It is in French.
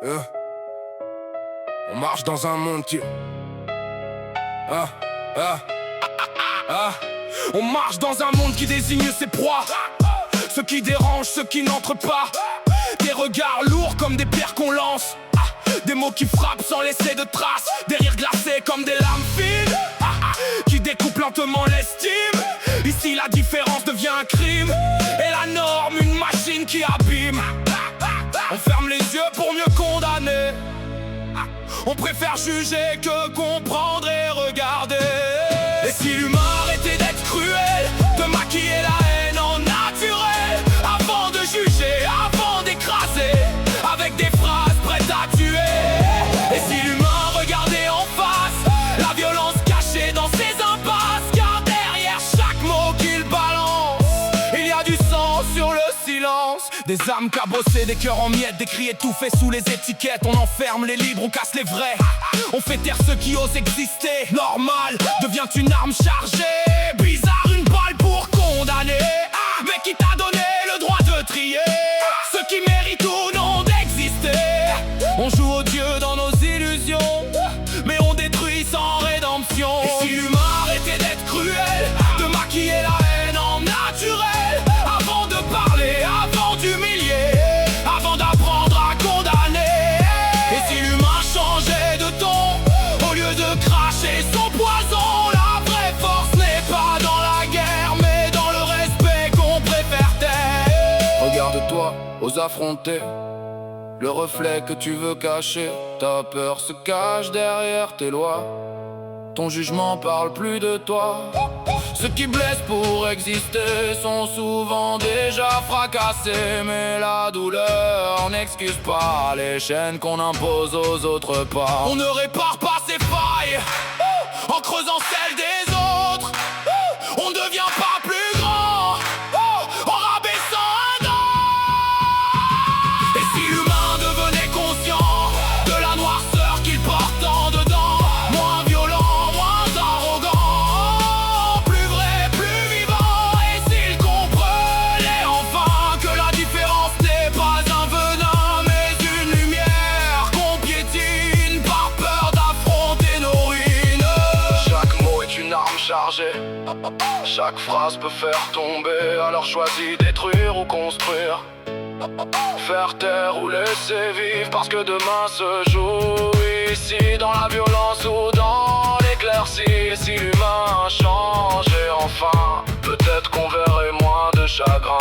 Euh. On marche dans un monde qui... On marche dans un monde qui désigne ses proies. Ceux qui dérangent, ceux qui n'entrent pas. Des regards lourds comme des pierres qu'on lance. Des mots qui frappent sans laisser de traces. Des rires glacés comme des lames fines qui découpent lentement l'estime. Ici la différence devient un crime et la norme une machine qui abîme. On ferme les yeux pour mieux condamner. On préfère juger que comprendre et regarder. Et si l'humain arrêtait d'être cruel, de maquiller la haine en naturel, avant de juger, avant d'écraser, avec des phrases prêtes à tuer. Et si l'humain regardait en face la violence cachée dans ses impasses, car derrière chaque mot qu'il balance, il y a du sang sur le silence. Des âmes cabossées, des cœurs en miettes, des cris étouffés sous les étiquettes. On enferme les libres, on casse les vrais. On fait taire ceux qui osent exister. Normal devient une arme chargée. Bizarre, une balle pour condamner. Mais qui t'a donné le droit de trier ceux qui méritent ou non d'exister? On joue au Dieu dans nos illusions, mais on détruit sans rédemption. Et si l'humain arrêtait d'être cruel, de maquiller la haine en naturel, avant de parler, avant d'humilier, avant d'apprendre à condamner. Et si l'humain changeait de ton, au lieu de cracher son poison, la vraie force n'est pas dans la guerre, mais dans le respect qu'on préfère taire. Regarde-toi, ose affronter le reflet que tu veux cacher. Ta peur se cache derrière tes lois. Ton jugement parle plus de toi. Ceux qui blessent pour exister sont souvent déjà fracassés. Mais la douleur n'excuse pas les chaînes qu'on impose aux autres pas. On ne répare pas ses failles en creusant celles des autres. On ne devient pas plus grand en rabaissant un dent. Et si l'humain devenait conscient de la noirceur qu'il porte en dedans, moins violent, moins arrogant, plus vrai, plus vivant. Et s'il comprenait enfin que la différence n'est pas un venin, mais une lumière qu'on piétine par peur d'affronter nos ruines. Chaque mot est une arme chargée, chaque phrase peut faire tomber. Alors choisis détruire ou construire, faire taire ou laisser vivre, parce que demain se joue ici, dans la violence ou dans l'éclaircie. Et si l'humain changeait enfin, peut-être qu'on verrait moins de chagrin.